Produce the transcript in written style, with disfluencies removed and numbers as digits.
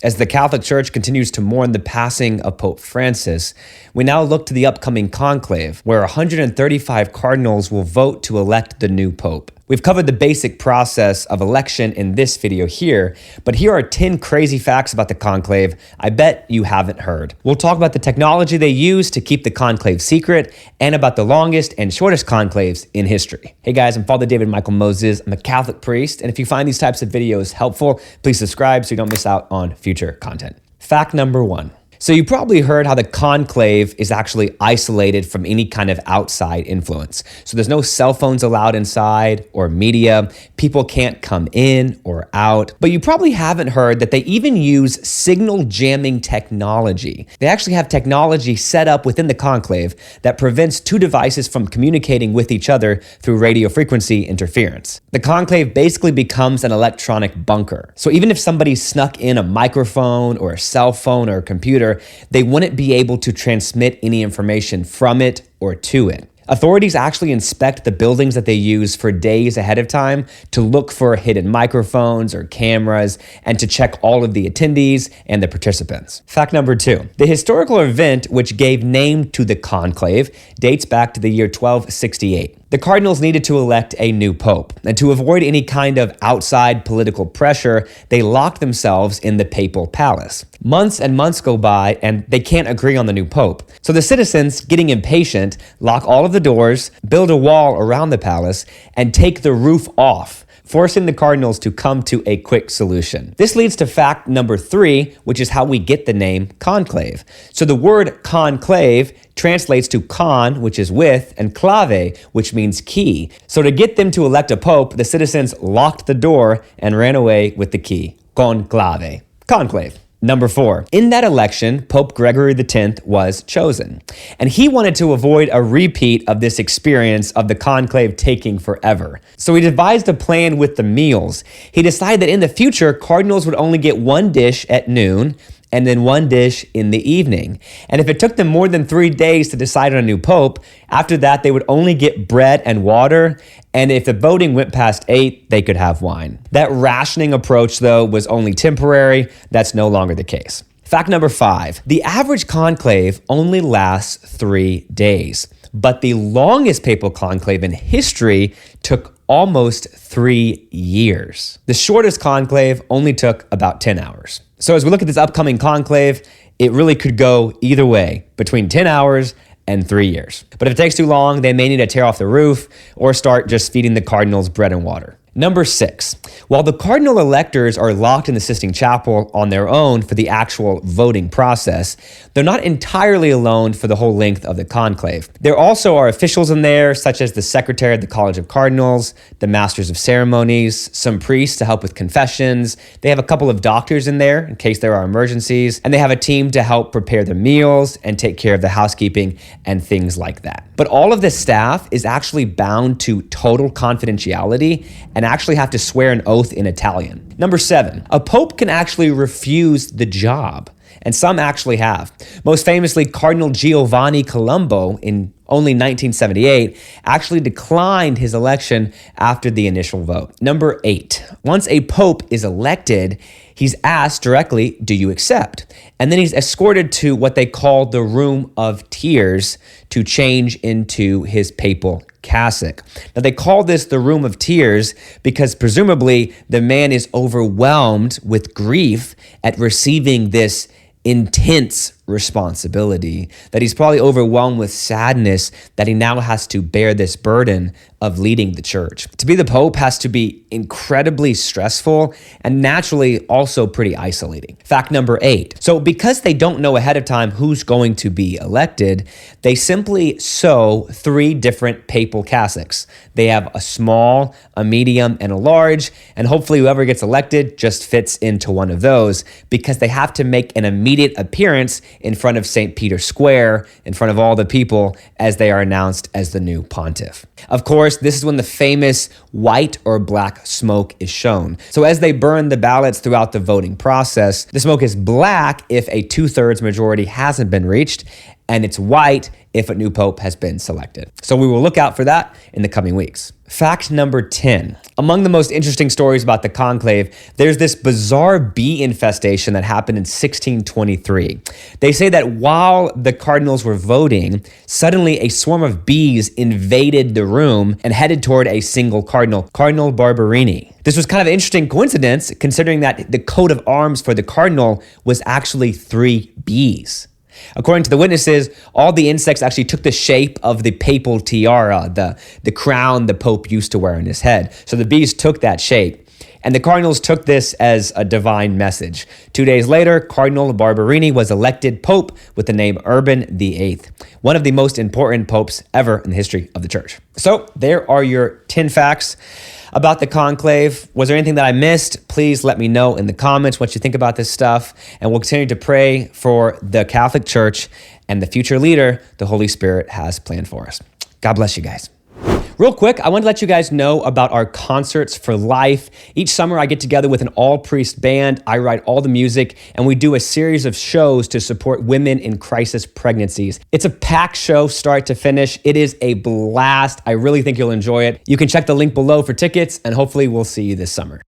As the Catholic Church continues to mourn the passing of Pope Francis, we now look to the upcoming conclave, where 135 cardinals will vote to elect the new pope. We've covered the basic process of election in this video here, but here are 10 crazy facts about the conclave I bet you haven't heard. We'll talk about the technology they use to keep the conclave secret and about the longest and shortest conclaves in history. Hey guys, I'm Father David Michael Moses. I'm a Catholic priest, and if you find these types of videos helpful, please subscribe so you don't miss out on future content. Fact number 1. So you probably heard how the conclave is actually isolated from any kind of outside influence. So there's no cell phones allowed inside or media. People can't come in or out. But you probably haven't heard that they even use signal jamming technology. They actually have technology set up within the conclave that prevents two devices from communicating with each other through radio frequency interference. The conclave basically becomes an electronic bunker. So even if somebody snuck in a microphone or a cell phone or a computer, they wouldn't be able to transmit any information from it or to it. Authorities actually inspect the buildings that they use for days ahead of time to look for hidden microphones or cameras and to check all of the attendees and the participants. Fact number 2. The historical event which gave name to the conclave dates back to the year 1268. The cardinals needed to elect a new pope, and to avoid any kind of outside political pressure, they locked themselves in the papal palace. Months and months go by, and they can't agree on the new pope. So the citizens, getting impatient, lock all of the doors, build a wall around the palace, and take the roof off, forcing the cardinals to come to a quick solution. This leads to fact number 3, which is how we get the name conclave. So the word conclave translates to con, which is with, and clave, which means key. So to get them to elect a pope, the citizens locked the door and ran away with the key. Conclave. Conclave. Number 4, in that election, Pope Gregory X was chosen, and he wanted to avoid a repeat of this experience of the conclave taking forever. So he devised a plan with the meals. He decided that in the future, cardinals would only get one dish at noon and then one dish in the evening. And if it took them more than 3 days to decide on a new pope, after that, they would only get bread and water. And if the voting went past 8, they could have wine. That rationing approach, though, was only temporary. That's no longer the case. Fact number 5, the average conclave only lasts 3 days, but the longest papal conclave in history took almost 3 years. The shortest conclave only took about 10 hours. So as we look at this upcoming conclave, it really could go either way, between 10 hours and 3 years. But if it takes too long, they may need to tear off the roof or start just feeding the cardinals bread and water. Number 6, while the cardinal electors are locked in the Sistine Chapel on their own for the actual voting process, they're not entirely alone for the whole length of the conclave. There also are officials in there, such as the secretary of the College of Cardinals, the masters of ceremonies, some priests to help with confessions. They have a couple of doctors in there in case there are emergencies, and they have a team to help prepare the meals and take care of the housekeeping and things like that. But all of this staff is actually bound to total confidentiality and actually have to swear an oath in Italian. Number 7, a pope can actually refuse the job, and some actually have. Most famously, Cardinal Giovanni Colombo in only 1978 actually declined his election after the initial vote. Number 8, once a pope is elected, he's asked directly, do you accept? And then he's escorted to what they call the Room of Tears to change into his papal cassock. Now they call this the Room of Tears because presumably the man is overwhelmed with grief at receiving this intense responsibility, that he's probably overwhelmed with sadness that he now has to bear this burden of leading the church. To be the Pope has to be incredibly stressful and naturally also pretty isolating. Fact number 8. So because they don't know ahead of time who's going to be elected, they simply sew 3 different papal cassocks. They have a small, a medium, and a large, and hopefully whoever gets elected just fits into one of those because they have to make an immediate appearance in front of St. Peter's Square, in front of all the people as they are announced as the new pontiff. Of course, this is when the famous white or black smoke is shown. So as they burn the ballots throughout the voting process, the smoke is black if a 2/3 majority hasn't been reached, and it's white if a new pope has been selected. So we will look out for that in the coming weeks. Fact number 10. Among the most interesting stories about the conclave, there's this bizarre bee infestation that happened in 1623. They say that while the cardinals were voting, suddenly a swarm of bees invaded the room and headed toward a single cardinal, Cardinal Barberini. This was kind of an interesting coincidence considering that the coat of arms for the cardinal was actually 3 bees. According to the witnesses, all the insects actually took the shape of the papal tiara, the crown the Pope used to wear on his head. So the bees took that shape. And the cardinals took this as a divine message. 2 days later, Cardinal Barberini was elected Pope with the name Urban VIII, one of the most important popes ever in the history of the church. So there are your 10 facts about the conclave. Was there anything that I missed? Please let me know in the comments what you think about this stuff. And we'll continue to pray for the Catholic Church and the future leader the Holy Spirit has planned for us. God bless you guys. Real quick, I want to let you guys know about our Concerts for Life. Each summer, I get together with an all-priest band. I write all the music, and we do a series of shows to support women in crisis pregnancies. It's a packed show, start to finish. It is a blast. I really think you'll enjoy it. You can check the link below for tickets, and hopefully we'll see you this summer.